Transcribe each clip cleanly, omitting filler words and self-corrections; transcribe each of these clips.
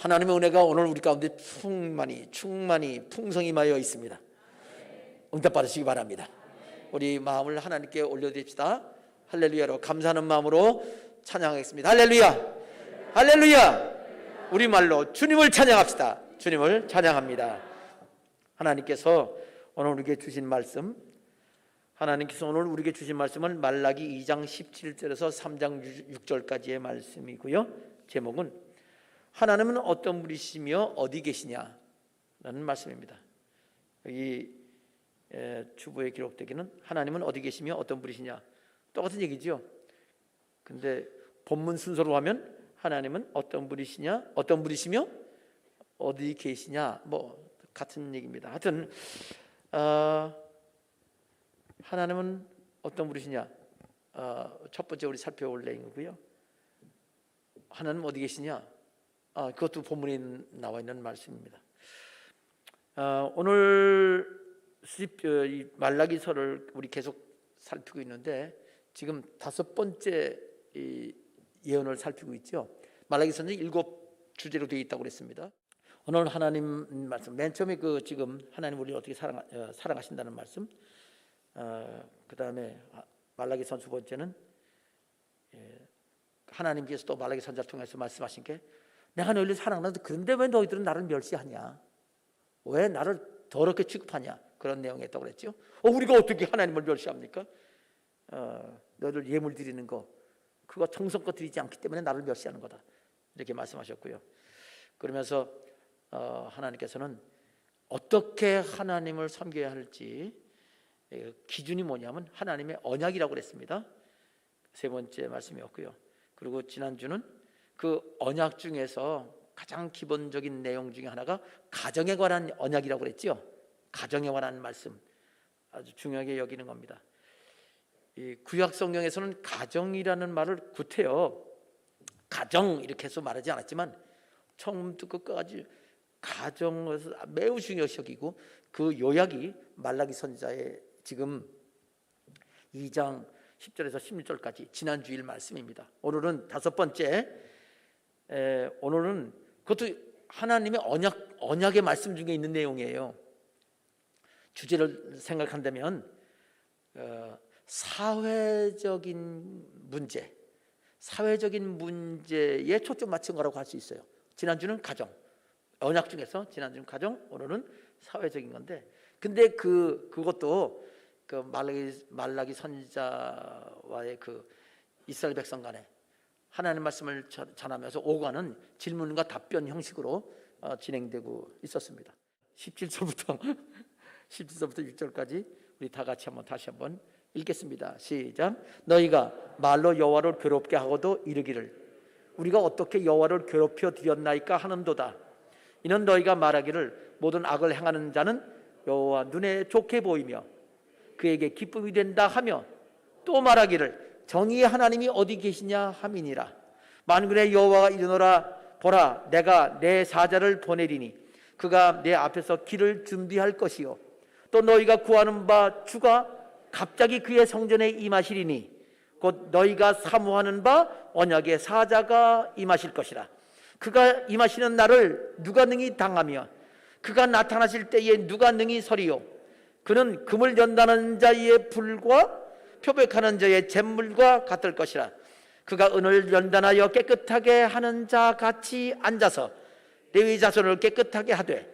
하나님의 은혜가 오늘 우리 가운데 충만히 풍성히 임하여 있습니다. 응답 받으시기 바랍니다. 우리 마음을 하나님께 올려드립시다. 할렐루야로 감사하는 마음으로 찬양하겠습니다. 할렐루야, 할렐루야. 우리말로 주님을 찬양합시다. 주님을 찬양합니다. 하나님께서 오늘 우리에게 주신 말씀은 말라기 2장 17절에서 3장 6절까지의 말씀이고요. 제목은 하나님은 어떤 분이시며 어디 계시냐 라는 말씀입니다. 여기 주보에 기록되기는 하나님은 어디 계시며 어떤 분이시냐, 똑같은 얘기죠. 근데 본문 순서로 하면 하나님은 어떤 분이시냐, 어떤 분이시며 어디 계시냐, 뭐 같은 얘기입니다. 하여튼 하나님은 어떤 분이시냐, 첫 번째 우리 살펴볼 내용이고요. 하나님 어디 계시냐, 그것도 본문에 나와 있는 말씀입니다. 오늘 이 말라기서를 우리 계속 살피고 있는데 지금 5번째 이 예언을 살피고 있죠. 말라기서는 7주제로 되어 있다고 그랬습니다. 오늘 하나님 말씀, 맨 처음에 지금 하나님 우리를 어떻게 사랑하신다는 말씀, 그 다음에 말라기서 두 번째는 하나님께서 또 말라기 선지자를 통해서 말씀하신 게 내가 너희를 사랑하는데 그런데 왜 너희들은 나를 멸시하냐, 왜 나를 더럽게 취급하냐, 그런 내용이었다고 그랬죠. 우리가 어떻게 하나님을 멸시합니까? 너희들 예물 드리는 거 그거 정성껏 드리지 않기 때문에 나를 멸시하는 거다, 이렇게 말씀하셨고요. 그러면서 하나님께서는 어떻게 하나님을 섬겨야 할지 기준이 뭐냐면 하나님의 언약이라고 그랬습니다. 세 번째 말씀이었고요. 그리고 지난주는 그 언약 중에서 가장 기본적인 내용 중에 하나가 가정에 관한 언약이라고 그랬죠. 가정에 관한 말씀 아주 중요하게 여기는 겁니다. 이 구약 성경에서는 가정이라는 말을 구태여 가정 이렇게 해서 말하지 않았지만 처음부터 끝까지 가정을 매우 중요시 여기고 그 요약이 말라기 선지자의 지금 2장 10절에서 16절까지 지난주일 말씀입니다. 오늘은 5번째, 오늘은 그것도 하나님의 언약의 말씀 중에 있는 내용이에요. 주제를 생각한다면 사회적인 문제에 초점 맞춘 거라고 할 수 있어요. 지난주는 가정, 언약 중에서 지난주는 가정, 오늘은 사회적인 건데, 근데 그것도 그 말라기 선지자와의 그 이스라엘 백성 간에 하나님 말씀을 전하면서 오가는 질문과 답변 형식으로 진행되고 있었습니다. 17절부터 6절까지 우리 다 같이 다시 한번 읽겠습니다. 시작. 너희가 말로 여호와를 괴롭게 하고도 이르기를 우리가 어떻게 여호와를 괴롭혀 드렸나이까 하는도다. 이는 너희가 말하기를 모든 악을 행하는 자는 여호와 눈에 좋게 보이며 그에게 기쁨이 된다 하며 또 말하기를 정의의 하나님이 어디 계시냐 함이니라. 만군의 여호와가 이르노라 보라 내가 내 사자를 보내리니 그가 내 앞에서 길을 준비할 것이요 또 너희가 구하는 바 주가 갑자기 그의 성전에 임하시리니 곧 너희가 사모하는 바 언약의 사자가 임하실 것이라. 그가 임하시는 날을 누가 능히 당하며 그가 나타나실 때에 누가 능히 서리요. 그는 금을 연다는 자의 불과 표백하는 자의 잿물과 같을 것이라. 그가 은을 연단하여 깨끗하게 하는 자 같이 앉아서 레위 자손을 깨끗하게 하되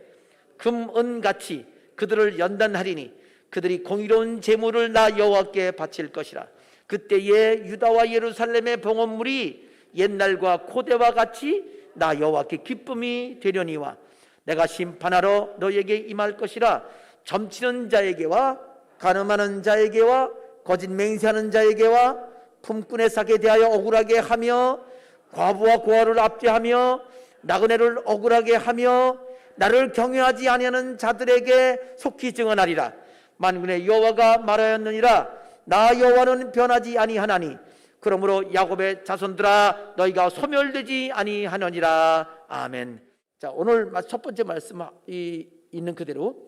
금, 은 같이 그들을 연단하리니 그들이 공의로운 제물을 나 여호와께 바칠 것이라. 그때에 유다와 예루살렘의 봉헌물이 옛날과 고대와 같이 나 여호와께 기쁨이 되려니와 내가 심판하러 너에게 임할 것이라. 점치는 자에게와 간음하는 자에게와 거짓 맹세하는 자에게와 품꾼의 삭에 대하여 억울하게 하며 과부와 고아를 압제하며 나그네를 억울하게 하며 나를 경외하지 아니하는 자들에게 속히 증언하리라. 만군의 여호와가 말하였느니라. 나 여호와는 변하지 아니하나니 그러므로 야곱의 자손들아 너희가 소멸되지 아니하느니라. 아멘. 자, 오늘 첫 번째 말씀 있는 그대로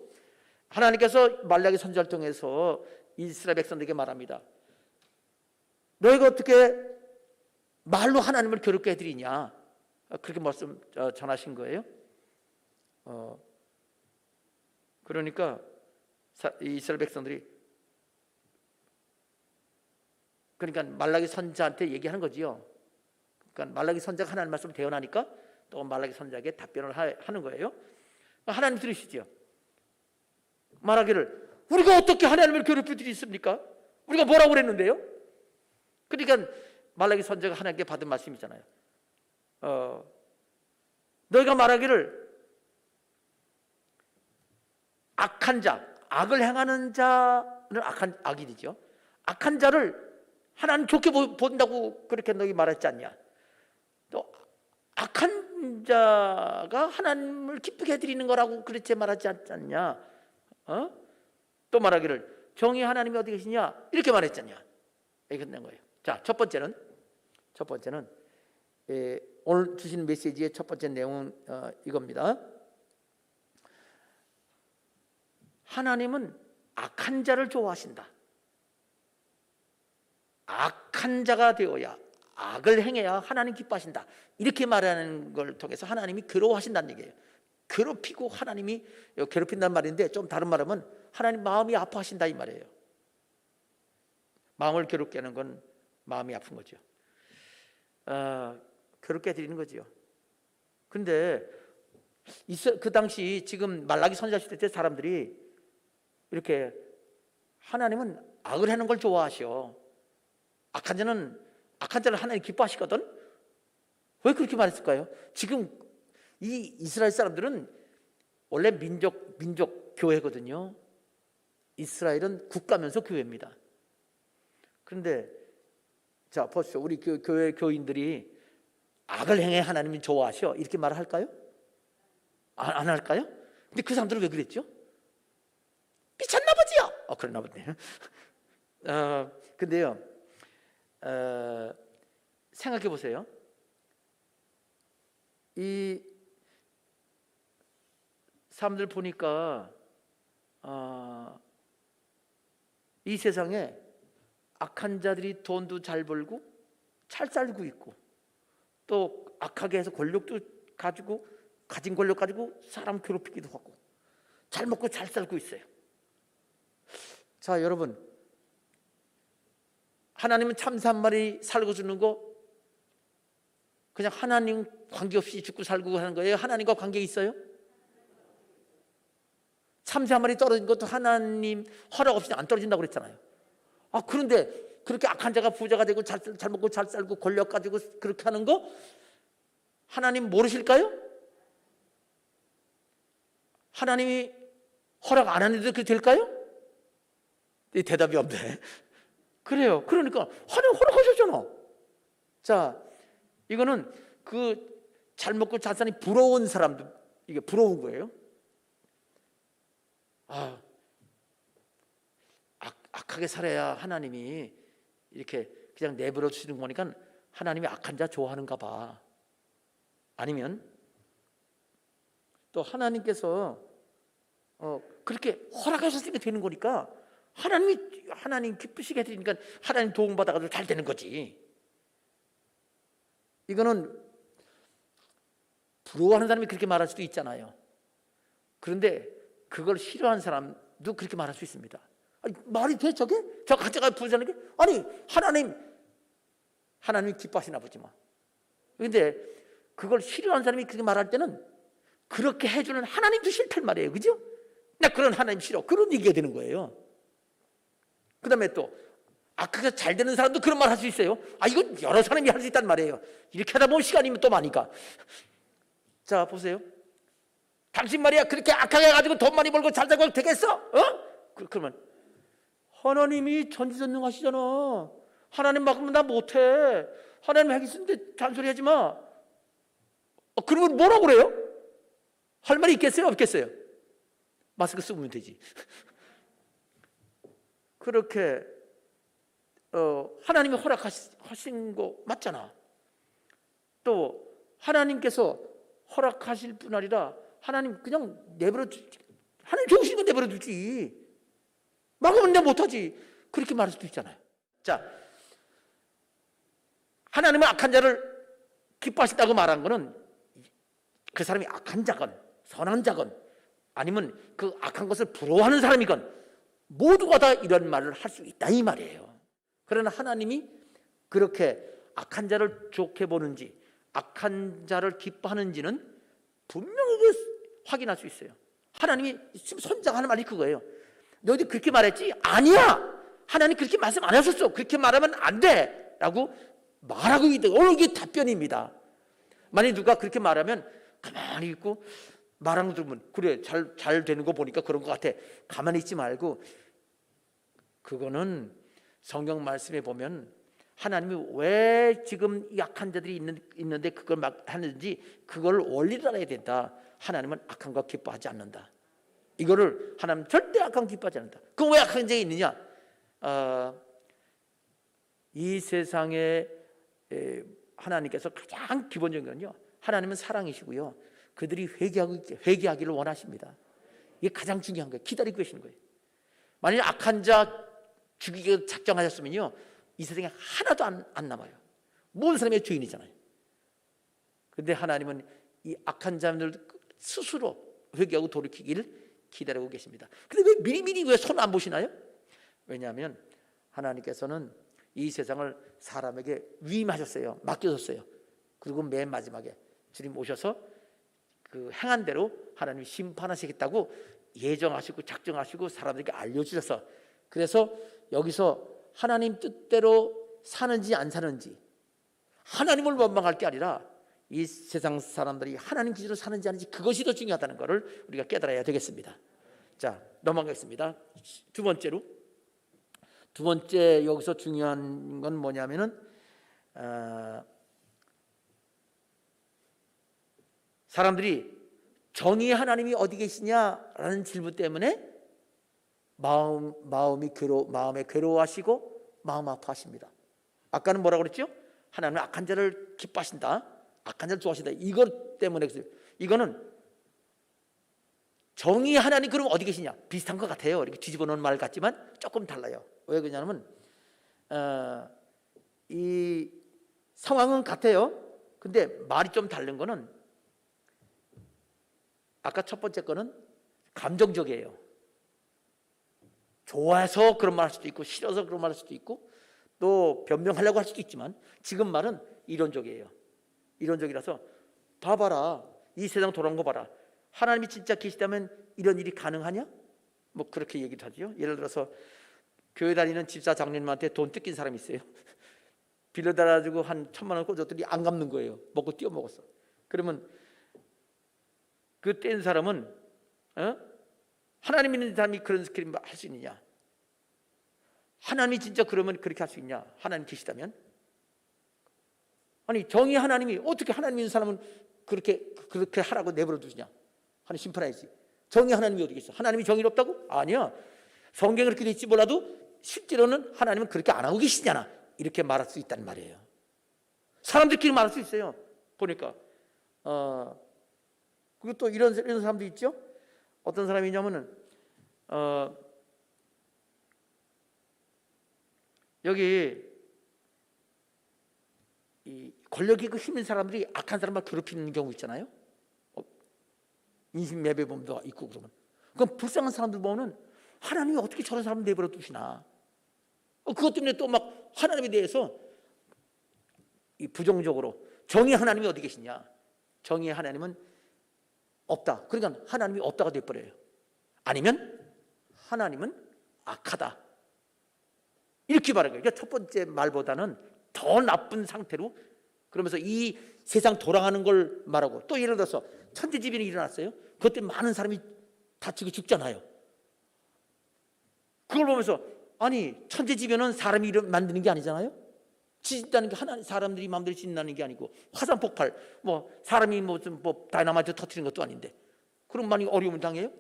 하나님께서 말라기 선지자를 통해서 이스라엘 백성들에게 말합니다. 너희가 어떻게 말로 하나님을 괴롭게 해드리냐, 그렇게 말씀 전하신 거예요. 그러니까 이스라엘 백성들이, 그러니까 말라기 선지자한테 얘기하는 거지요. 그러니까 말라기 선지자가 하나님 말씀을 대언하니까 또 말라기 선지자에게 답변을 하는 거예요. 하나님 들으시죠. 말하기를, 우리가 어떻게 하나님을 괴롭힐 일이 있습니까? 우리가 뭐라고 그랬는데요? 그러니까 말라기 선지자가 하나님께 받은 말씀이잖아요. 너희가 말하기를 악한 자, 악을 행하는 자는 악인이죠. 악한 자를 하나님 좋게 본다고 그렇게 너희 말했지 않냐? 또 악한 자가 하나님을 기쁘게 해드리는 거라고 그렇게 말하지 않냐? 또 말하기를 정의 하나님이 어디 계시냐? 이렇게 말했잖냐? 이렇게 된 거예요. 자, 첫 번째는 오늘 주신 메시지의 첫 번째 내용은 이겁니다. 하나님은 악한 자를 좋아하신다. 악한 자가 되어야, 악을 행해야 하나님 기뻐하신다. 이렇게 말하는 걸 통해서 하나님이 괴로워하신다는 얘기예요. 괴롭히고 하나님이, 괴롭힌다는 말인데 좀 다른 말하면 하나님 마음이 아파하신다 이 말이에요. 마음을 괴롭게 하는 건 마음이 아픈 거죠. 괴롭게 드리는 거죠. 근데 그 당시 지금 말라기 선지자 시대 때 사람들이 이렇게 하나님은 악을 하는 걸 좋아하셔. 악한 자를 하나님 기뻐하시거든. 왜 그렇게 말했을까요? 지금 이 이스라엘 사람들은 원래 민족 교회거든요. 이스라엘은 국가면서 교회입니다. 그런데 자 보십시오. 우리 교회 교인들이 악을 행해 하나님이 좋아하셔 이렇게 말할까요? 안 할까요? 근데 그 사람들은 왜 그랬죠? 미쳤나 보지요. 그랬나 보네요. 근데요, 생각해 보세요. 이 사람들 보니까 이 세상에 악한 자들이 돈도 잘 벌고 잘 살고 있고, 또 악하게 해서 권력도 가지고, 가진 권력 가지고 사람 괴롭히기도 하고 잘 먹고 잘 살고 있어요. 자, 여러분, 하나님은 참새 한 마리 살고 주는 거 그냥 하나님 관계없이 죽고 살고 하는 거예요? 하나님과 관계 있어요? 참새 한 마리 떨어진 것도 하나님 허락 없이 안 떨어진다고 그랬잖아요. 그런데 그렇게 악한 자가 부자가 되고 잘 먹고 잘 살고 권력 가지고 그렇게 하는 거 하나님 모르실까요? 하나님이 허락 안 하는데도 그렇게 될까요? 이 대답이 없네. 그래요. 그러니까 하나님 허락하셨잖아. 자, 이거는 그 잘 먹고 잘 사니 부러운 사람도 이게 부러운 거예요. 악하게 살아야 하나님이 이렇게 그냥 내버려 두시는 거니까 하나님이 악한 자 좋아하는가 봐. 아니면 또 하나님께서 그렇게 허락하셨으니까 되는 거니까 하나님 기쁘시게 해드리니까 하나님 도움받아가지고 잘 되는 거지. 이거는 부러워하는 사람이 그렇게 말할 수도 있잖아요. 그런데 그걸 싫어하는 사람도 그렇게 말할 수 있습니다. 아니, 말이 돼 저게? 저 가짜가 부르자는 게? 아니, 하나님이 기뻐하시나 보지 뭐. 그런데 그걸 싫어하는 사람이 그렇게 말할 때는 그렇게 해주는 하나님도 싫단 말이에요. 그죠? 나 그런 하나님 싫어. 그런 얘기가 되는 거예요. 그 다음에 또 악하게 잘 되는 사람도 그런 말 할 수 있어요. 이건 여러 사람이 할 수 있단 말이에요. 이렇게 하다 보면 시간이면 또 많으니까. 자, 보세요. 당신 말이야 그렇게 악하게 해가지고 돈 많이 벌고 잘 살고 되겠어? 그러면 하나님이 전지전능하시잖아. 하나님 막으면 나 못해. 하나님 하기 쓰는데 잔소리하지 마. 그러면 뭐라고 그래요? 할 말이 있겠어요? 없겠어요? 마스크 쓰고 오면 되지. 그렇게 하나님이 허락하신 거 맞잖아. 또 하나님께서 허락하실 뿐 아니라 하나님 그냥 내버려 두지. 하나님 좋으신 거 내버려 두지. 막으면 내가 못하지. 그렇게 말할 수도 있잖아요. 자, 하나님은 악한 자를 기뻐하신다고 말한 거는 그 사람이 악한 자건 선한 자건 아니면 그 악한 것을 부러워하는 사람이건 모두가 다 이런 말을 할 수 있다 이 말이에요. 그러나 하나님이 그렇게 악한 자를 좋게 보는지 악한 자를 기뻐하는지는 분명하게 확인할 수 있어요. 하나님이 지금 선장하는 말이 그거예요. 너희들 그렇게 말했지? 아니야. 하나님 그렇게 말씀 안 하셨어. 그렇게 말하면 안 돼 라고 말하고 있다. 오늘 이게 답변입니다. 만약 누가 그렇게 말하면 가만히 있고 말하는 거 들으면 그래 잘 되는 거 보니까 그런 것 같아. 가만히 있지 말고 그거는 성경 말씀에 보면 하나님이 왜 지금 약한 자들이 있는데 그걸 막 하는지 그걸 원리를 알아야 된다. 하나님은 악한 거 기뻐하지 않는다. 이거를 하나님 절대 악한 거 기뻐하지 않는다. 그럼 왜 악한 자가 있느냐? 이 세상에 하나님께서 가장 기본적인 건요, 하나님은 사랑이시고요, 그들이 회개하기를 원하십니다. 이게 가장 중요한 거예요. 기다리고 계시는 거예요. 만약 악한 자 죽이기 작정하셨으면요, 이 세상에 하나도 안 남아요. 모든 사람의 주인이잖아요. 그런데 하나님은 이 악한 자들 스스로 회개하고 돌이키기를 기다리고 계십니다. 그런데 왜 미리미리 왜 손 안 보시나요? 왜냐하면 하나님께서는 이 세상을 사람에게 위임하셨어요. 맡겨줬어요. 그리고 맨 마지막에 주님 오셔서 그 행한 대로 하나님이 심판하시겠다고 예정하시고 작정하시고 사람들에게 알려주셔서, 그래서 여기서 하나님 뜻대로 사는지 안 사는지, 하나님을 원망할 게 아니라 이 세상 사람들이 하나님 기준으로 사는지 아닌지, 그것이 더 중요하다는 것을 우리가 깨달아야 되겠습니다. 자, 넘어가겠습니다. 두 번째 여기서 중요한 건 뭐냐면은 사람들이 정의의 하나님이 어디 계시냐라는 질문 때문에 마음에 괴로워하시고 마음 아파하십니다. 아까는 뭐라고 그랬죠? 하나님은 악한 자를 기뻐하신다, 악한 자를 좋아하신다. 이것 때문에 이거는 정의의 하나님 그럼 어디 계시냐? 비슷한 것 같아요. 이렇게 뒤집어 놓은 말 같지만 조금 달라요. 왜 그러냐면 이 상황은 같아요. 근데 말이 좀 다른 거는, 아까 첫 번째 거는 감정적이에요. 좋아서 그런 말 할 수도 있고 싫어서 그런 말 할 수도 있고 또 변명하려고 할 수도 있지만, 지금 말은 이론적이에요. 이론적이라서 봐봐라, 이 세상 돌아온 거 봐라. 하나님이 진짜 계시다면 이런 일이 가능하냐? 뭐 그렇게 얘기도 하죠. 예를 들어서 교회 다니는 집사 장로님한테 돈 뜯긴 사람이 있어요. 빌려달라가지고 한 1,000만 원 꽂았더니 안 갚는 거예요. 먹고 띄어먹었어. 그러면 그 뗀 사람은 하나님 믿는 사람이 그런 스킬을 할 수 있느냐? 하나님이 진짜 그러면 그렇게 할 수 있냐? 하나님 계시다면? 아니, 정의 하나님이 어떻게 하나님 믿는 사람은 그렇게 하라고 내버려 두시냐? 하나님 심판해야지. 정의 하나님이 어디 있어? 하나님이 정의롭다고? 아니야. 성경에 그렇게 돼 있지 몰라도 실제로는 하나님은 그렇게 안 하고 계시잖아. 이렇게 말할 수 있다는 말이에요. 사람들끼리 말할 수 있어요. 보니까 그리고 또 이런 사람도 있죠. 어떤 사람이냐면은 여기 이 권력이 그 힘인 사람들이 악한 사람을 괴롭히는 경우 있잖아요. 인신매매범도 있고 그러면, 그럼 불쌍한 사람들 보면은 하나님이 어떻게 저런 사람을 내버려 두시나? 그것 때문에 또 막 하나님에 대해서 이 부정적으로, 정의 하나님이 어디 계시냐? 정의 하나님은 없다. 그러니까 하나님이 없다가 돼버려요. 아니면 하나님은 악하다. 이렇게 말하는 거예요. 그러니까 첫 번째 말보다는 더 나쁜 상태로, 그러면서 이 세상 돌아가는 걸 말하고, 또 예를 들어서 천재지변이 일어났어요. 그것 때문에 많은 사람이 다치고 죽잖아요. 그걸 보면서 아니, 천재지변은 사람이 만드는 게 아니잖아요. 짓는다는 게 사람들이 마음대로 짓는다는 게 아니고, 화산 폭발, 뭐 사람이 뭐 다이너마이트 터뜨리는 것도 아닌데, 그럼 많이 어려움을 당해요?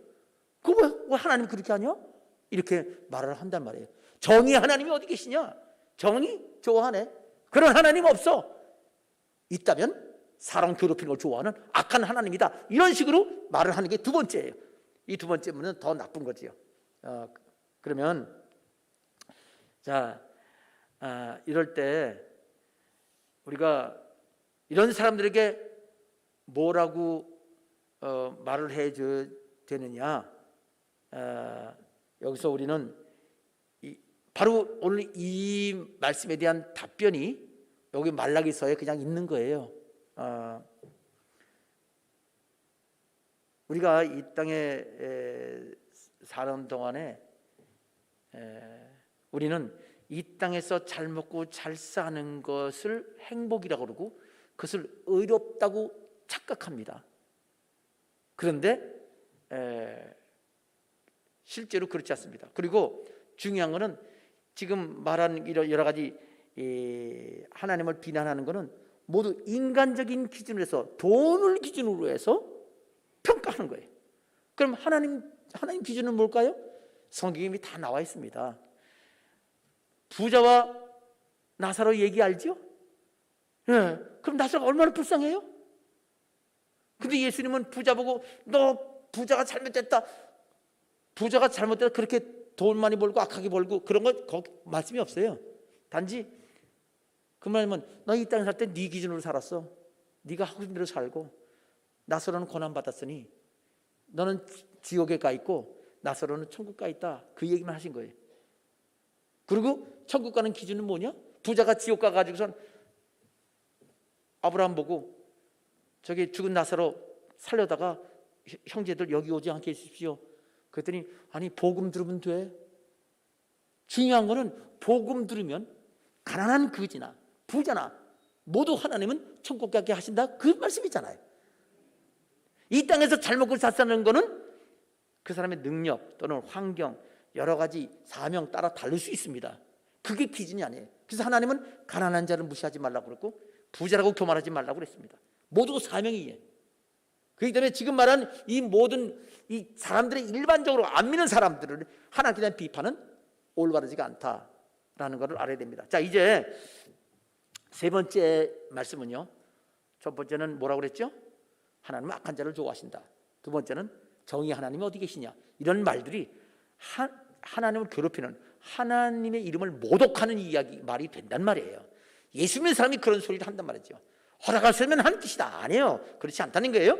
그거 왜 하나님 그렇게 하냐? 이렇게 말을 한단 말이에요. 정의 하나님이 어디 계시냐? 정의 좋아하네. 그런 하나님 없어. 있다면 사람 괴롭히는 걸 좋아하는 악한 하나님이다. 이런 식으로 말을 하는 게 두 번째예요. 이 두 번째는 더 나쁜 거지요. 그러면 자, 이럴 때 우리가 이런 사람들에게 뭐라고 말을 해줘야 되느냐? 여기서 우리는 바로 오늘 이 말씀에 대한 답변이 여기 말라기서에 그냥 있는 거예요. 우리가 이 땅에 사는 동안에 우리는 이 땅에서 잘 먹고 잘 사는 것을 행복이라고 그러고 그것을 의롭다고 착각합니다. 그런데 실제로 그렇지 않습니다. 그리고 중요한 것은 지금 말한 여러 가지 하나님을 비난하는 것은 모두 인간적인 기준으로 해서, 돈을 기준으로 해서 평가하는 거예요. 그럼 하나님 기준은 뭘까요? 성경에 이미 다 나와 있습니다. 부자와 나사로 얘기 알죠? 네. 그럼 나사로가 얼마나 불쌍해요? 근데 예수님은 부자 보고 너 부자가 잘못됐다, 그렇게 돈 많이 벌고 악하게 벌고 그런 거 거기 말씀이 없어요. 단지 그 말이면 너 이 땅에 살 때 네 기준으로 살았어. 네가 하고 싶은 대로 살고 나사로는 고난 받았으니 너는 지옥에 가 있고 나사로는 천국 가 있다. 그 얘기만 하신 거예요. 그리고 천국 가는 기준은 뭐냐? 부자가 지옥 가가지고선 아브라함 보고 저기 죽은 나사로 살려다가 형제들 여기 오지 않게 해주십시오. 그랬더니 아니 복음 들으면 돼. 중요한 거는 복음 들으면 가난한 거지나 부자나 모두 하나님은 천국 가게 하신다, 그 말씀이잖아요. 이 땅에서 잘 먹고 잘 사는 거는 그 사람의 능력 또는 환경 여러 가지 사명 따라 다를 수 있습니다. 그게 기준이 아니에요. 그래서 하나님은 가난한 자를 무시하지 말라고 그랬고 부자라고 교만하지 말라고 그랬습니다. 모두 사명이에요. 그렇기 때문에 지금 말한 이 모든 이 사람들의 일반적으로 안 믿는 사람들을 하나님께 대한 비판은 올바르지가 않다라는 것을 알아야 됩니다. 자, 이제 세 번째 말씀은요, 첫 번째는 뭐라고 그랬죠? 하나님은 악한 자를 좋아하신다. 두 번째는 정의 하나님이 어디 계시냐. 이런 말들이 하나님을 괴롭히는, 하나님의 이름을 모독하는 말이 된단 말이에요. 예수 믿는 사람이 그런 소리를 한단 말이죠. 허락하시면 하는 뜻이다. 아니에요. 그렇지 않다는 거예요.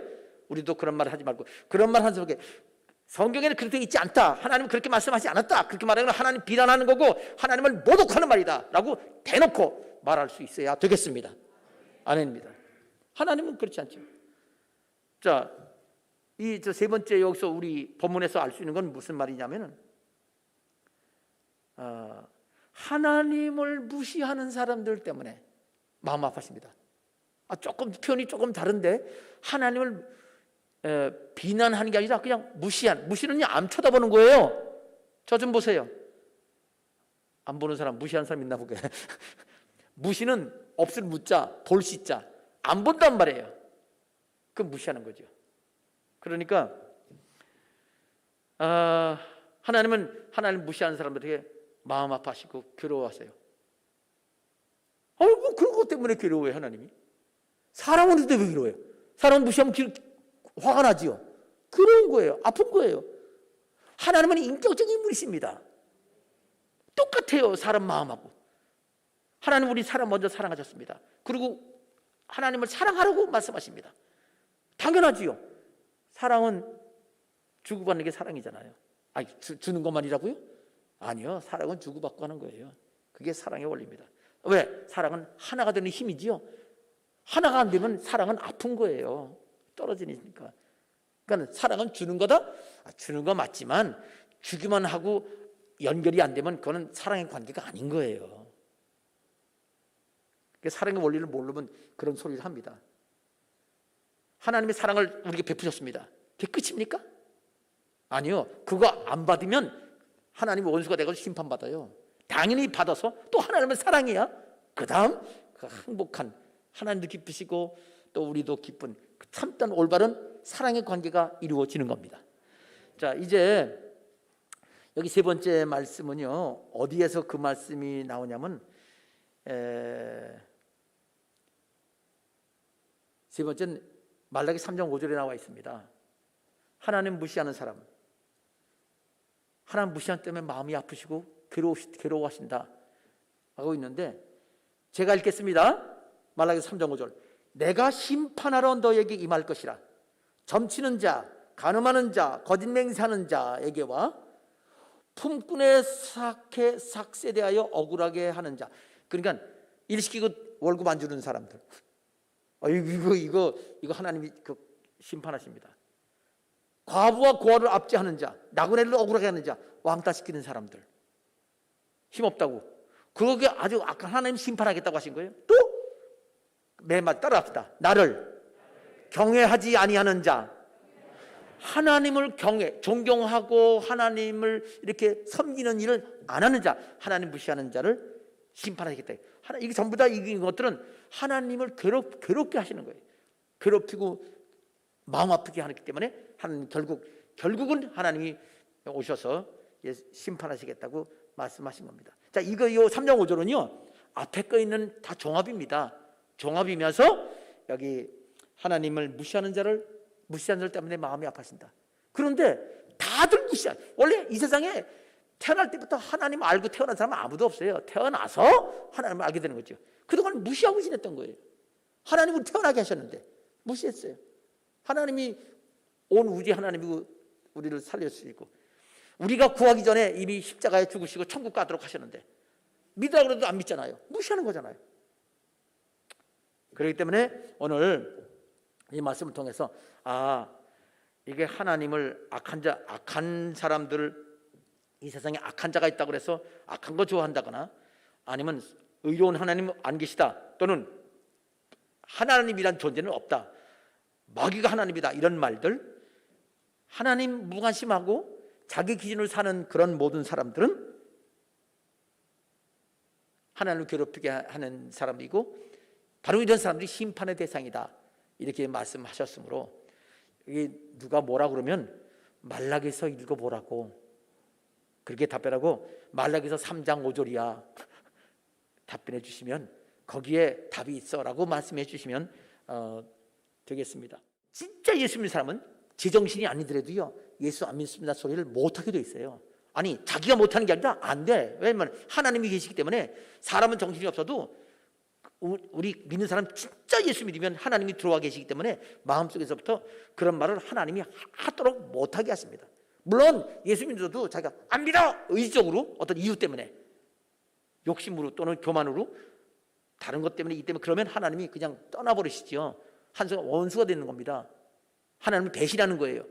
우리도 그런 말을 하지 말고, 그런 말 하는 속에 성경에는 그렇게 있지 않다, 하나님은 그렇게 말씀하지 않았다, 그렇게 말하면 하나님 비난하는 거고 하나님을 모독하는 말이다 라고 대놓고 말할 수 있어야 되겠습니다. 아닙니다. 하나님은 그렇지 않죠. 자, 이 세 번째 여기서 우리 본문에서 알 수 있는 건 무슨 말이냐면은 하나님을 무시하는 사람들 때문에 마음 아파십니다. 조금 표현이 조금 다른데 하나님을 비난하는 게 아니라 그냥 무시는 안 쳐다보는 거예요. 저 좀 보세요. 안 보는 사람, 무시하는 사람 있나 보게. 무시는 없을 무자, 볼 시자, 안 본단 말이에요. 그럼 무시하는 거죠. 그러니까 하나님은 하나님 무시하는 사람들에게 마음 아파하시고 괴로워하세요. 뭐 그런 것 때문에 괴로워해요. 하나님이 사람은 왜 괴로워해요? 사람 무시하면 화가 나지요. 괴로운 거예요. 아픈 거예요. 하나님은 인격적인 인물이십니다. 똑같아요. 사람 마음하고. 하나님은 우리 사람 먼저 사랑하셨습니다. 그리고 하나님을 사랑하라고 말씀하십니다. 당연하지요. 사랑은 주고받는 게 사랑이잖아요. 주는 것만이라고요? 아니요. 사랑은 주고받고 하는 거예요. 그게 사랑의 원리입니다. 왜? 사랑은 하나가 되는 힘이지요. 하나가 안 되면 사랑은 아픈 거예요. 떨어지니까. 그러니까 사랑은 주는 거다? 주는 거 맞지만 주기만 하고 연결이 안 되면 그거는 사랑의 관계가 아닌 거예요. 사랑의 원리를 모르면 그런 소리를 합니다. 하나님의 사랑을 우리에게 베푸셨습니다. 그게 끝입니까? 아니요. 그거 안 받으면 하나님의 원수가 되고 심판받아요. 당연히 받아서 또 하나님은 사랑이야. 그 다음 그 행복한, 하나님도 기쁘시고 또 우리도 기쁜 참된 올바른 사랑의 관계가 이루어지는 겁니다. 자, 이제 여기 세 번째 말씀은요, 어디에서 그 말씀이 나오냐면 세 번째는 말라기 3장 5절에 나와 있습니다. 하나님 무시하는 사람, 하나님 무시하는 때문에 마음이 아프시고 괴로워하신다 하고 있는데 제가 읽겠습니다. 말라기 3장 5절. 내가 심판하러 너에게 임할 것이라. 점치는 자, 간음하는 자, 거짓 맹세하는 자에게와 품꾼의 삭에 대하여 억울하게 하는 자. 그러니까 일 시키고 월급 안 주는 사람들. 이거 하나님이 심판하십니다. 과부와 고아를 압제하는 자, 나그네를 억울하게 하는 자, 왕따시키는 사람들, 힘없다고. 그게 아주 악한 하나님 심판하겠다고 하신 거예요. 또 맨 마지막 따라합시다. 나를 경외하지 아니하는 자, 하나님을 존경하고 하나님을 이렇게 섬기는 일을 안 하는 자, 하나님 무시하는 자를 심판하겠다. 이게 전부 다 이긴 것들은 하나님을 괴롭게 하시는 거예요. 괴롭히고 마음 아프게 하기 때문에 하나님 결국은 하나님이 오셔서 심판하시겠다고 말씀하신 겁니다. 자, 이 3장 5절은요 앞에 거 있는 다 종합입니다. 종합이면서 여기 하나님을 무시하는 자를 때문에 마음이 아파진다. 그런데 다들 원래 이 세상에 태어날 때부터 하나님 알고 태어난 사람은 아무도 없어요. 태어나서 하나님을 알게 되는 거죠. 그동안 무시하고 지냈던 거예요. 하나님을 태어나게 하셨는데 무시했어요. 하나님이 온 우주의 하나님이 우리를 살려주시고 우리가 구하기 전에 이미 십자가에 죽으시고 천국 가도록 하셨는데 믿으라고 해도 안 믿잖아요. 무시하는 거잖아요. 그렇기 때문에 오늘 이 말씀을 통해서 이게 하나님을 악한 사람들, 이 세상에 악한 자가 있다고 해서 악한 거 좋아한다거나 아니면 의로운 하나님 안 계시다 또는 하나님이란 존재는 없다, 마귀가 하나님이다, 이런 말들, 하나님 무관심하고 자기 기준으로 사는 그런 모든 사람들은 하나님을 괴롭히게 하는 사람이고 바로 이런 사람들이 심판의 대상이다, 이렇게 말씀하셨으므로 이게 누가 뭐라 그러면 말라기서 읽어보라고 그렇게 답변하고 말라기서 3장 5절이야 답변해 주시면 거기에 답이 있어라고 말씀해 주시면 되겠습니다. 진짜 예수 믿는 사람은 제정신이 아니더라도요 예수 안 믿습니다 소리를 못하게 돼 있어요. 아니 자기가 못하는 게 아니라 안 돼. 왜냐면 하나님이 계시기 때문에 사람은 정신이 없어도 우리 믿는 사람 진짜 예수 믿으면 하나님이 들어와 계시기 때문에 마음속에서부터 그런 말을 하나님이 하도록 못하게 하십니다. 물론 예수 믿어도 자기가 안 믿어 의지적으로 어떤 이유 때문에 욕심으로 또는 교만으로 다른 것 때문에 이 때문에 그러면 하나님이 그냥 떠나버리시죠. 한순간 원수가 되는 겁니다. 하나님을 배신하는 거예요.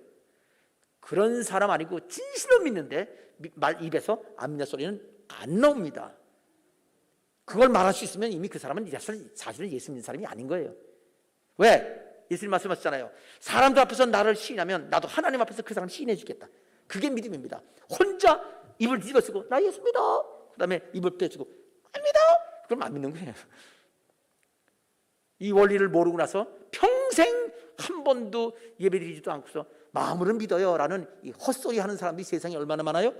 그런 사람 아니고 진실로 믿는데 말 입에서 안 믿는 소리는 안 나옵니다. 그걸 말할 수 있으면 이미 그 사람은 사실은 예수 믿는 사람이 아닌 거예요. 왜? 예수님 말씀하셨잖아요. 사람들 앞에서 나를 시인하면 나도 하나님 앞에서 그 사람 시인해 주겠다. 그게 믿음입니다. 혼자 입을 뒤집어 쓰고 나 예수 믿어, 그 다음에 입을 빼주고 안 믿어, 그럼 안 믿는 거예요. 이 원리를 모르고 나서 평생 한 번도 예배드리지도 않고서 마음으로 믿어요 라는 이 헛소리 하는 사람들이 세상에 얼마나 많아요.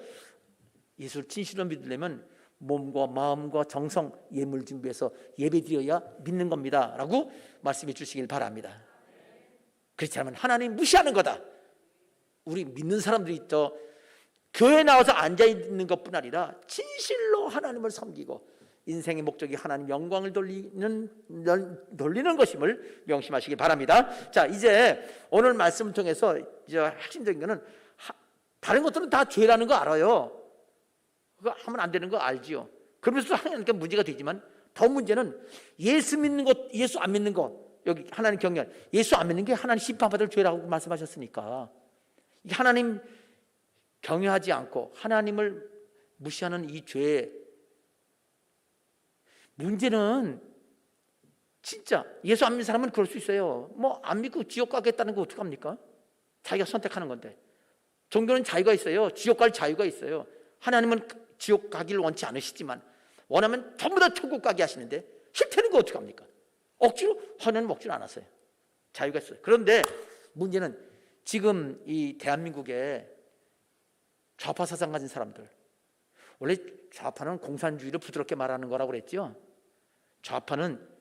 예수를 진실로 믿으려면 몸과 마음과 정성 예물 준비해서 예배드려야 믿는 겁니다 라고 말씀해 주시길 바랍니다. 그렇지 않으면 하나님 무시하는 거다. 우리 믿는 사람들이 있죠. 교회 나와서 앉아있는 것뿐 아니라 진실로 하나님을 섬기고 인생의 목적이 하나님 영광을 돌리는 것임을 명심하시기 바랍니다. 자, 이제 오늘 말씀을 통해서 이제 핵심적인 거는 다른 것들은 다 죄라는 거 알아요. 그거 하면 안 되는 거 알지요. 그러면서 하나님께 문제가 되지만 더 문제는 예수 믿는 것, 예수 안 믿는 것, 여기 하나님 경멸, 예수 안 믿는 게 하나님 심판받을 죄라고 말씀하셨으니까 하나님 경외하지 않고 하나님을 무시하는 이 죄의 문제는 진짜 예수 안 믿는 사람은 그럴 수 있어요. 뭐 안 믿고 지옥 가겠다는 거 어떡합니까? 자기가 선택하는 건데. 종교는 자유가 있어요. 지옥 갈 자유가 있어요. 하나님은 지옥 가기를 원치 않으시지만 원하면 전부 다 천국 가게 하시는데 싫다는 거 어떡합니까? 억지로 하나님 억지로 안 하세요. 자유가 있어요. 그런데 문제는 지금 이 대한민국에 좌파 사상 가진 사람들, 원래 좌파는 공산주의를 부드럽게 말하는 거라고 그랬죠.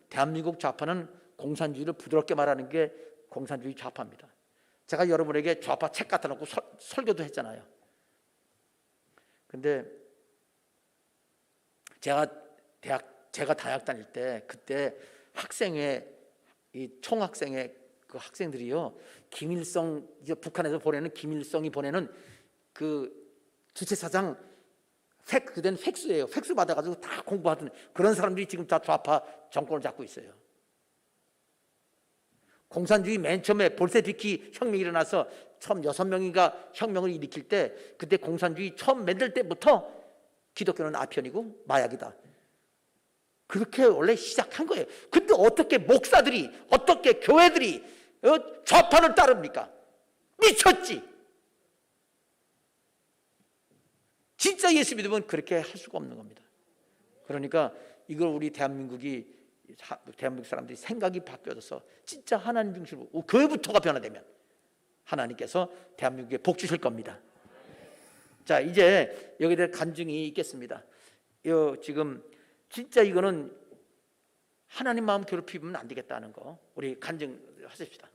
대한민국 좌파는 공산주의를 부드럽게 말하는 게 공산주의 좌파입니다. 제가 여러분에게 좌파 책 갖다 놓고 설교도 했잖아요. 근데 제가 대학 다닐 때 그때 학생회 이 총학생의 그 학생들이요, 김일성, 이제 북한에서 보내는 김일성이 보내는 그 주체사상 그된 팩스예요. 팩스 받아가지고 다 공부하던 그런 사람들이 지금 다 좌파 정권을 잡고 있어요. 공산주의 맨 처음에 볼세비키 혁명이 일어나서 처음 6명인가 혁명을 일으킬 때, 그때 공산주의 처음 만들 때부터 기독교는 아편이고 마약이다, 그렇게 원래 시작한 거예요. 근데 어떻게 목사들이, 어떻게 교회들이 좌파를 따릅니까? 미쳤지. 진짜 예수 믿으면 그렇게 할 수가 없는 겁니다. 그러니까 이걸 우리 대한민국 사람들이 생각이 바뀌어서 진짜 하나님 중심으로, 교회부터가 변화되면 하나님께서 대한민국에 복 주실 겁니다. 자, 이제 여기에 대해 간증이 있겠습니다. 지금 진짜 이거는 하나님 마음 괴롭히면 안 되겠다는 거, 우리 간증하십시다.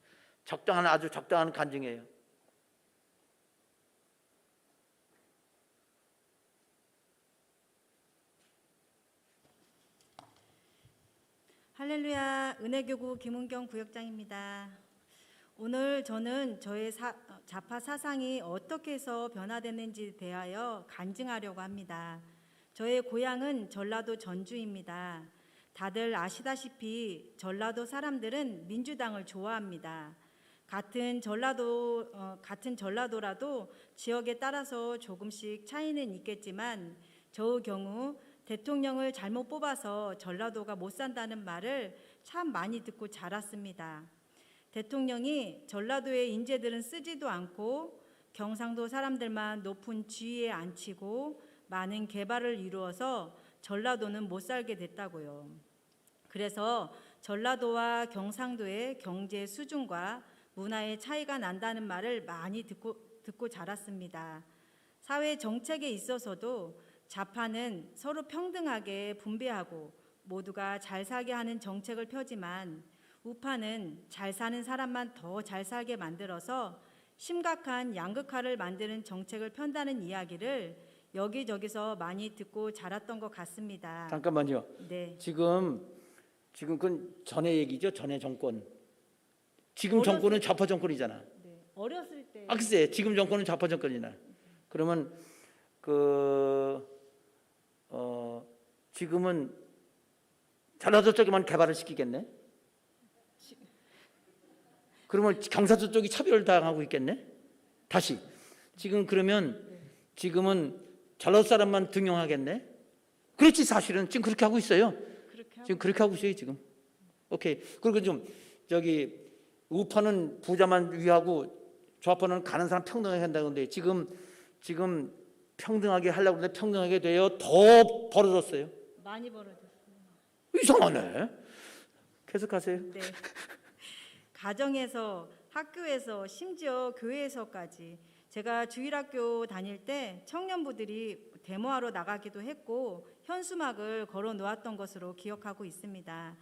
아주 적당한 간증이에요. 할렐루야, 은혜교구 김은경 구역장입니다. 오늘 저는 저의 좌파 사상이 어떻게 해서 변화됐는지 대하여 간증하려고 합니다. 저의 고향은 전라도 전주입니다. 다들 아시다시피 전라도 사람들은 민주당을 좋아합니다. 같은 전라도라도 지역에 따라서 조금씩 차이는 있겠지만, 저의 경우 대통령을 잘못 뽑아서 전라도가 못 산다는 말을 참 많이 듣고 자랐습니다. 대통령이 전라도의 인재들은 쓰지도 않고 경상도 사람들만 높은 지위에 앉히고 많은 개발을 이루어서 전라도는 못 살게 됐다고요. 그래서 전라도와 경상도의 경제 수준과 문화의 차이가 난다는 말을 많이 듣고 자랐습니다. 사회 정책에 있어서도 좌파는 서로 평등하게 분배하고 모두가 잘 살게 하는 정책을 펴지만, 우파는 잘 사는 사람만 더 잘 살게 만들어서 심각한 양극화를 만드는 정책을 편다는 이야기를 여기저기서 많이 듣고 자랐던 것 같습니다. 잠깐만요. 네. 지금 그건 전의 얘기죠. 전의 정권. 지금 정권은 좌파 정권이잖아. 네. 어렸을 때. 글쎄, 지금 정권은 좌파 정권이나. 그러면 지금은 전라도 쪽에만 개발을 시키겠네. 그러면 경상도 쪽이 차별을 당하고 있겠네. 다시 그러면 지금은 전라도 사람만 등용하겠네. 그렇지, 사실은 지금 그렇게 하고 있어요. 지금 그렇게 하고 있어요 지금. 오케이. 그리고 좀 우파는 부자만 위하고 좌파는 가는 사람 평등하게 한다는데, 지금 평등하게 하려고 하는데 평등하게 돼요? 더 벌어졌어요? 많이 벌어졌어요. 이상하네. 계속하세요. 네. 가정에서, 학교에서, 심지어 교회에서까지. 제가 주일학교 다닐 때 청년부들이 데모하러 나가기도 했고 현수막을 걸어 놓았던 것으로 기억하고 있습니다.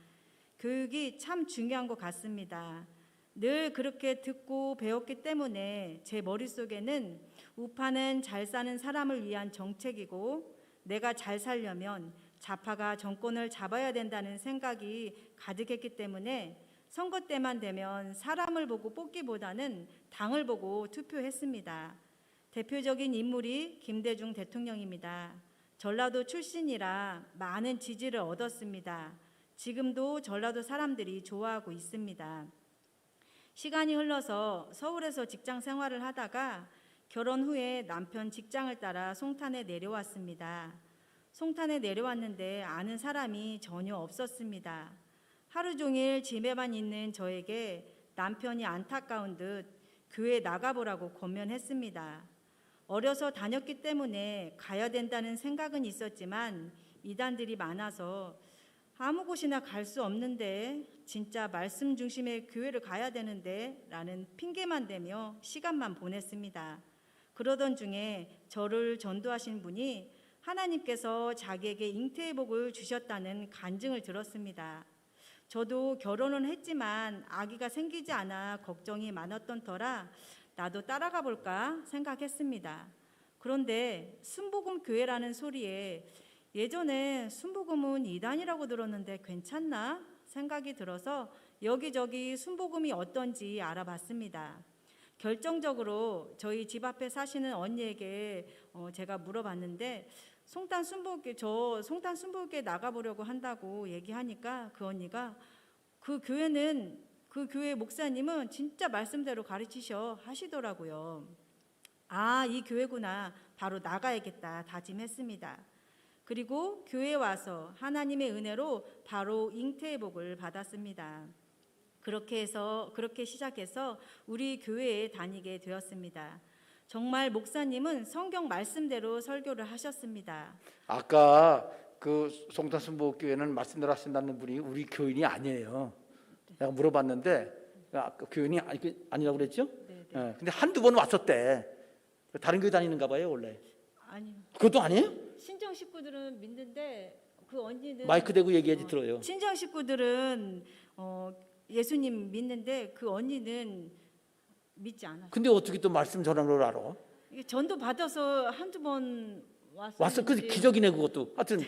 교육이 참 중요한 것 같습니다. 늘 그렇게 듣고 배웠기 때문에 제 머릿속에는 우파는 잘 사는 사람을 위한 정책이고, 내가 잘 살려면 좌파가 정권을 잡아야 된다는 생각이 가득했기 때문에 선거 때만 되면 사람을 보고 뽑기보다는 당을 보고 투표했습니다. 대표적인 인물이 김대중 대통령입니다. 전라도 출신이라 많은 지지를 얻었습니다. 지금도 전라도 사람들이 좋아하고 있습니다. 시간이 흘러서 서울에서 직장 생활을 하다가 결혼 후에 남편 직장을 따라 송탄에 내려왔습니다. 송탄에 내려왔는데 아는 사람이 전혀 없었습니다. 하루 종일 집에만 있는 저에게 남편이 안타까운 듯 교회 나가보라고 권면했습니다. 어려서 다녔기 때문에 가야 된다는 생각은 있었지만 이단들이 많아서 아무 곳이나 갈 수 없는데, 진짜 말씀 중심의 교회를 가야 되는데 라는 핑계만 대며 시간만 보냈습니다. 그러던 중에 저를 전도하신 분이 하나님께서 자기에게 잉태의 복을 주셨다는 간증을 들었습니다. 저도 결혼은 했지만 아기가 생기지 않아 걱정이 많았던 터라 나도 따라가 볼까 생각했습니다. 그런데 순복음 교회라는 소리에 예전에 순복음은 이단이라고 들었는데 괜찮나 생각이 들어서 여기저기 순복음이 어떤지 알아봤습니다. 결정적으로 저희 집 앞에 사시는 언니에게 제가 물어봤는데 송탄 순복음에 나가보려고 한다고 얘기하니까 그 언니가 그 교회 목사님은 진짜 말씀대로 가르치셔 하시더라고요. 아, 이 교회구나. 바로 나가야겠다 다짐했습니다. 그리고 교회에 와서 하나님의 은혜로 바로 잉태복을 받았습니다. 그렇게 시작해서 우리 교회에 다니게 되었습니다. 정말 목사님은 성경 말씀대로 설교를 하셨습니다. 아까 그 송탄순복교회는 말씀대로 하신다는 분이 우리 교인이 아니에요. 내가 물어봤는데 아까 교인이 아니라고 그랬죠? 네. 예, 근데 한두 번 왔었대. 다른 교회 다니는가 봐요 원래. 아니요. 그것도 아니에요? 친정 식구들은 믿는데 그 언니는 마이크 대고 얘기해야지 들어요. 친정 식구들은 예수님 믿는데 그 언니는 믿지 않아요. 근데 어떻게 또 말씀 전하는 알아? 이게 전도 받아서 한두 번 왔어. 그 기적이네 그것도. 하여튼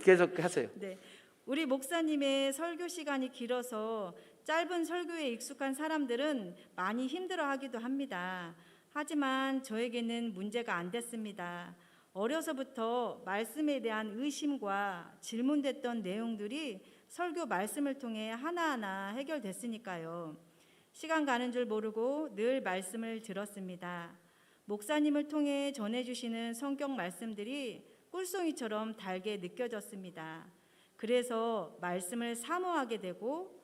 계속 하세요. 네. 우리 목사님의 설교 시간이 길어서 짧은 설교에 익숙한 사람들은 많이 힘들어하기도 합니다. 하지만 저에게는 문제가 안 됐습니다. 어려서부터 말씀에 대한 의심과 질문됐던 내용들이 설교 말씀을 통해 하나하나 해결됐으니까요. 시간 가는 줄 모르고 늘 말씀을 들었습니다. 목사님을 통해 전해주시는 성경 말씀들이 꿀송이처럼 달게 느껴졌습니다. 그래서 말씀을 사모하게 되고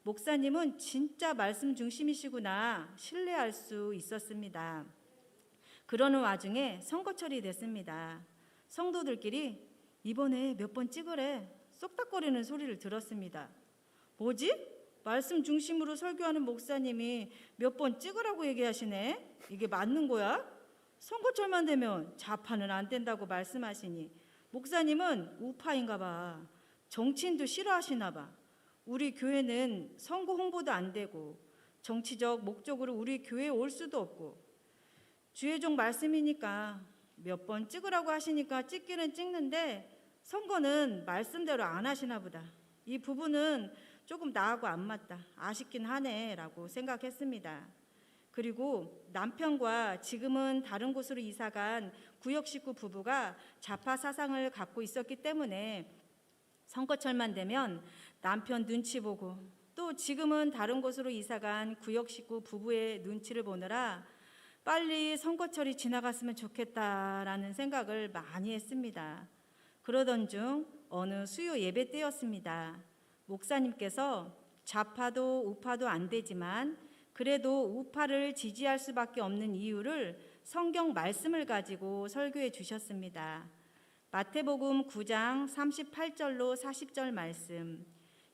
목사님은 진짜 말씀 중심이시구나 신뢰할 수 있었습니다. 그러는 와중에 선거철이 됐습니다. 성도들끼리 이번에 몇 번 찍으래 쏙닥거리는 소리를 들었습니다. 뭐지? 말씀 중심으로 설교하는 목사님이 몇 번 찍으라고 얘기하시네? 이게 맞는 거야? 선거철만 되면 좌파는 안 된다고 말씀하시니 목사님은 우파인가 봐. 정치인도 싫어하시나 봐. 우리 교회는 선거 홍보도 안 되고 정치적 목적으로 우리 교회에 올 수도 없고 주의 종 말씀이니까 몇 번 찍으라고 하시니까 찍기는 찍는데 선거는 말씀대로 안 하시나 보다. 이 부분은 조금 나하고 안 맞다. 아쉽긴 하네 라고 생각했습니다. 그리고 남편과 지금은 다른 곳으로 이사간 구역 식구 부부가 좌파 사상을 갖고 있었기 때문에 선거철만 되면 남편 눈치 보고 또 지금은 다른 곳으로 이사간 구역 식구 부부의 눈치를 보느라 빨리 선거철이 지나갔으면 좋겠다라는 생각을 많이 했습니다. 그러던 중 어느 수요 예배 때였습니다. 목사님께서 좌파도 우파도 안 되지만 그래도 우파를 지지할 수밖에 없는 이유를 성경 말씀을 가지고 설교해 주셨습니다. 마태복음 9장 38절로 40절 말씀.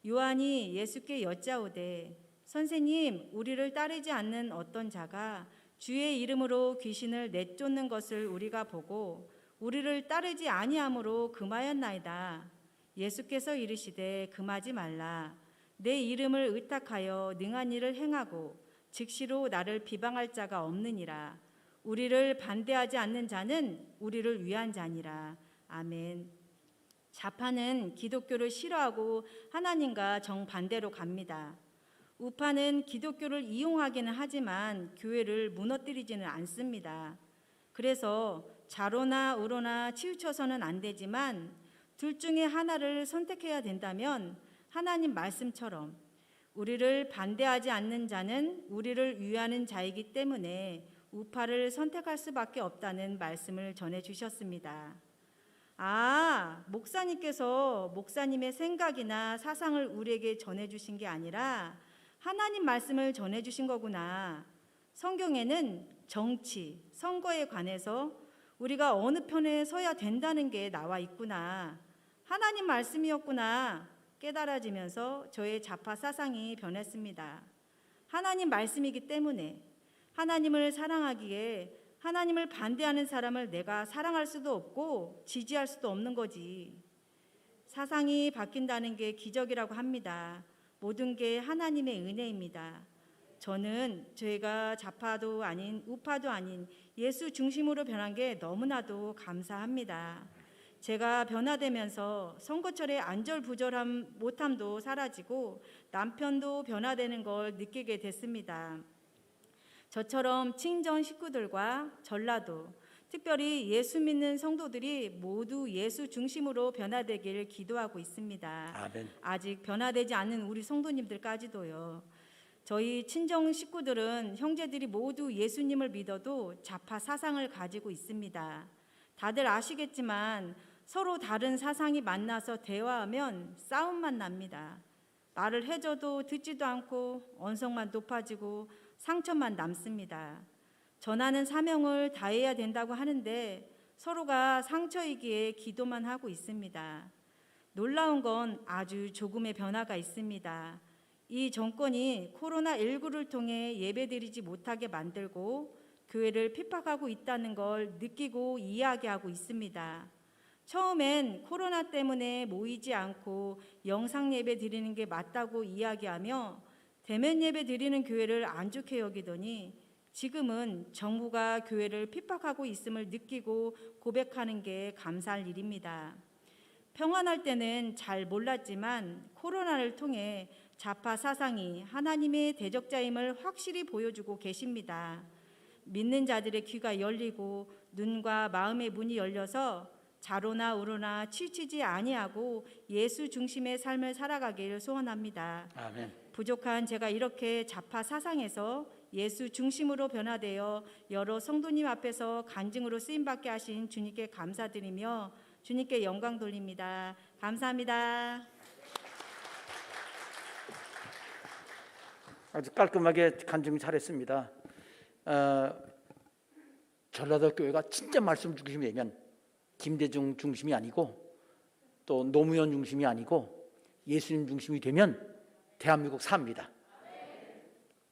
요한이 예수께 여짜오되 선생님 우리를 따르지 않는 어떤 자가 주의 이름으로 귀신을 내쫓는 것을 우리가 보고 우리를 따르지 아니함으로 금하였나이다. 예수께서 이르시되 금하지 말라. 내 이름을 의탁하여 능한 일을 행하고 즉시로 나를 비방할 자가 없느니라. 우리를 반대하지 않는 자는 우리를 위한 자니라. 아멘. 좌파는 기독교를 싫어하고 하나님과 정반대로 갑니다. 우파는 기독교를 이용하기는 하지만 교회를 무너뜨리지는 않습니다. 그래서 좌로나 우로나 치우쳐서는 안 되지만 둘 중에 하나를 선택해야 된다면 하나님 말씀처럼 우리를 반대하지 않는 자는 우리를 위하는 자이기 때문에 우파를 선택할 수밖에 없다는 말씀을 전해 주셨습니다. 아, 목사님께서 목사님의 생각이나 사상을 우리에게 전해 주신 게 아니라 하나님 말씀을 전해 주신 거구나. 성경에는 정치, 선거에 관해서 우리가 어느 편에 서야 된다는 게 나와 있구나. 하나님 말씀이었구나. 깨달아지면서 저의 좌파 사상이 변했습니다. 하나님 말씀이기 때문에 하나님을 사랑하기에 하나님을 반대하는 사람을 내가 사랑할 수도 없고 지지할 수도 없는 거지. 사상이 바뀐다는 게 기적이라고 합니다. 모든 게 하나님의 은혜입니다. 저는 저희가 좌파도 아닌 우파도 아닌 예수 중심으로 변한 게 너무나도 감사합니다. 제가 변화되면서 선거철에 안절부절함 못함도 사라지고 남편도 변화되는 걸 느끼게 됐습니다. 저처럼 친정 식구들과 전라도, 특별히 예수 믿는 성도들이 모두 예수 중심으로 변화되기를 기도하고 있습니다. 아멘. 아직 변화되지 않는 우리 성도님들까지도요. 저희 친정 식구들은 형제들이 모두 예수님을 믿어도 좌파 사상을 가지고 있습니다. 다들 아시겠지만 서로 다른 사상이 만나서 대화하면 싸움만 납니다. 말을 해줘도 듣지도 않고 언성만 높아지고 상처만 남습니다. 전하는 사명을 다해야 된다고 하는데 서로가 상처이기에 기도만 하고 있습니다. 놀라운 건 아주 조금의 변화가 있습니다. 이 정권이 코로나19를 통해 예배드리지 못하게 만들고 교회를 핍박하고 있다는 걸 느끼고 이야기하고 있습니다. 처음엔 코로나 때문에 모이지 않고 영상 예배 드리는 게 맞다고 이야기하며 대면 예배 드리는 교회를 안 좋게 여기더니 지금은 정부가 교회를 핍박하고 있음을 느끼고 고백하는 게 감사할 일입니다. 평안할 때는 잘 몰랐지만 코로나를 통해 좌파 사상이 하나님의 대적자임을 확실히 보여주고 계십니다. 믿는 자들의 귀가 열리고 눈과 마음의 문이 열려서 자로나 우로나 치치지 아니하고 예수 중심의 삶을 살아가기를 소원합니다. 아멘. 부족한 제가 이렇게 좌파 사상에서 예수 중심으로 변화되어 여러 성도님 앞에서 간증으로 쓰임받게 하신 주님께 감사드리며 주님께 영광 돌립니다. 감사합니다. 아주 깔끔하게 간증 잘했습니다. 전라도 교회가 진짜 말씀 중심이 되면 김대중 중심이 아니고 또 노무현 중심이 아니고 예수님 중심이 되면 대한민국 삽니다.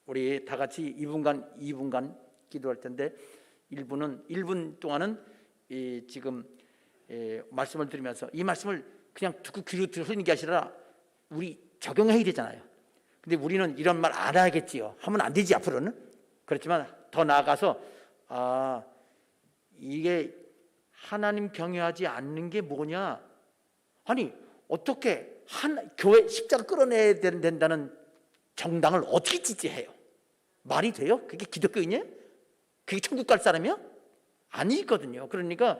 우리 다 같이 2분간 기도할 텐데 1분 동안은 지금 말씀을 드리면서 이 말씀을 그냥 듣고 귀로 들으는 게 아니라 우리 적용해야 되잖아요. 근데 우리는 이런 말 안 하겠지요. 하면 안 되지 앞으로는. 그렇지만 더 나아가서 이게 하나님 경외하지 않는 게 뭐냐? 아니 어떻게 교회 십자가 끌어내야 된다는 정당을 어떻게 지지해요? 말이 돼요? 그게 기독교인이에요? 그게 천국 갈 사람이야? 아니거든요. 그러니까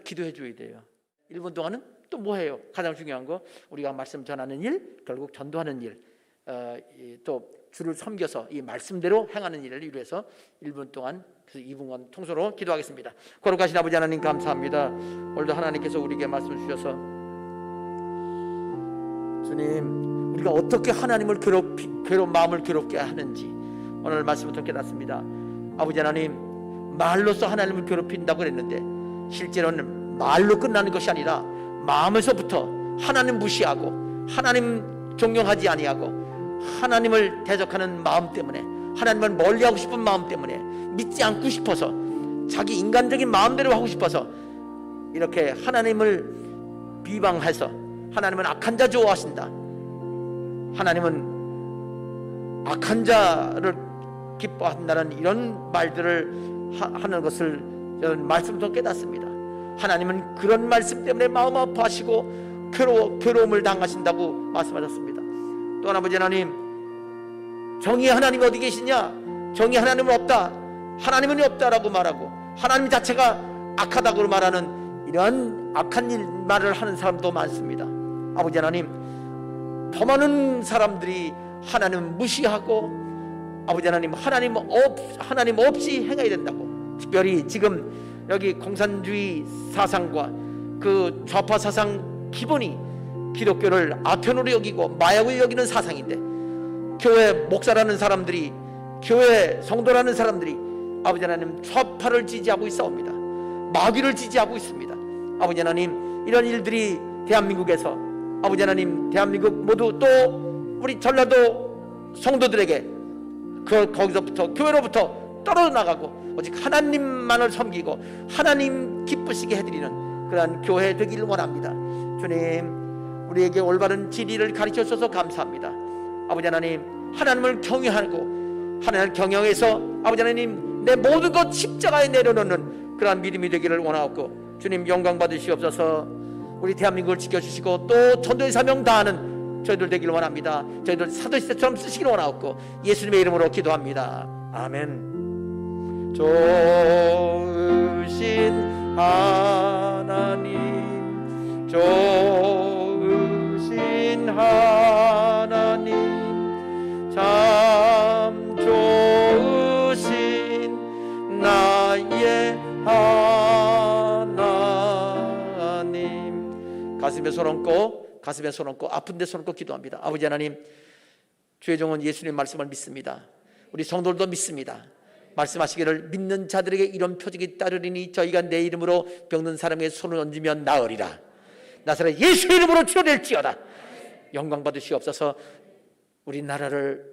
기도해 줘야 돼요. 1분 동안은 또 뭐 해요? 가장 중요한 거 우리가 말씀 전하는 일, 결국 전도하는 일, 또 주를 섬겨서 이 말씀대로 행하는 일을 위해서 1분 동안 그래서 2분간 통소로 기도하겠습니다. 거룩하신 아버지 하나님 감사합니다. 오늘도 하나님께서 우리에게 말씀 주셔서 주님 우리가 어떻게 하나님을 마음을 괴롭게 하는지 오늘 말씀부터 깨닫습니다. 아버지 하나님 말로써 하나님을 괴롭힌다고 그랬는데 실제로는 말로 끝나는 것이 아니라 마음에서부터 하나님 무시하고 하나님 존경하지 아니하고 하나님을 대적하는 마음 때문에 하나님을 멀리하고 싶은 마음 때문에 믿지 않고 싶어서 자기 인간적인 마음대로 하고 싶어서 이렇게 하나님을 비방해서 하나님은 악한 자 좋아하신다, 하나님은 악한 자를 기뻐한다는 이런 말들을 하는 것을 저는 말씀부터 깨닫습니다. 하나님은 그런 말씀 때문에 마음 아파하시고 괴로움을 당하신다고 말씀하셨습니다. 또한 아버지 하나님 정의의 하나님 어디 계시냐? 정의의 하나님은 없다, 하나님은 없다라고 말하고 하나님 자체가 악하다고 말하는 이러한 악한 말을 하는 사람도 많습니다. 아버지 하나님 더 많은 사람들이 하나님 무시하고 아버지 하나님 하나님 없이 행해야 된다고, 특별히 지금 여기 공산주의 사상과 그 좌파 사상 기본이 기독교를 아편으로 여기고 마약을 여기는 사상인데 교회 목사라는 사람들이 교회 성도라는 사람들이 아버지 하나님 좌파를 지지하고 있사옵니다. 마귀를 지지하고 있습니다. 아버지 하나님 이런 일들이 대한민국에서 아버지 하나님 대한민국 모두 또 우리 전라도 성도들에게 거기서부터 교회로부터 떨어져 나가고 오직 하나님만을 섬기고 하나님 기쁘시게 해드리는 그러한 교회 되기를 원합니다. 주님 우리에게 올바른 진리를 가르쳐 주셔서 감사합니다. 아버지 하나님 하나님을 경외하고 하나님을 경영해서 아버지 하나님 내 모든 것 십자가에 내려놓는 그러한 믿음이 되기를 원하옵고 주님 영광 받으시옵소서. 우리 대한민국을 지켜주시고 또 전도의 사명 다하는 저희들 되기를 원합니다. 저희들 사도시대처럼 쓰시기를 원하옵고 예수님의 이름으로 기도합니다. 아멘. 좋으신 하나님, 좋으신 하나님, 참 좋으신 나의 하나님. 가슴에 손 얹고 아픈 데 손 얹고 기도합니다. 아버지 하나님, 주의 종은 예수님 말씀을 믿습니다. 우리 성도들도 믿습니다. 말씀하시기를 믿는 자들에게 이런 표적이 따르리니 저희가 내 이름으로 병든 사람에게 손을 얹으면 나으리라. 나사렛 예수 이름으로 치료될지어다. 영광 받으시옵소서. 우리나라를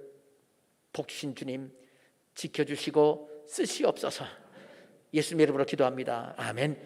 복신 주님 지켜주시고 쓰시옵소서. 예수님 이름으로 기도합니다. 아멘.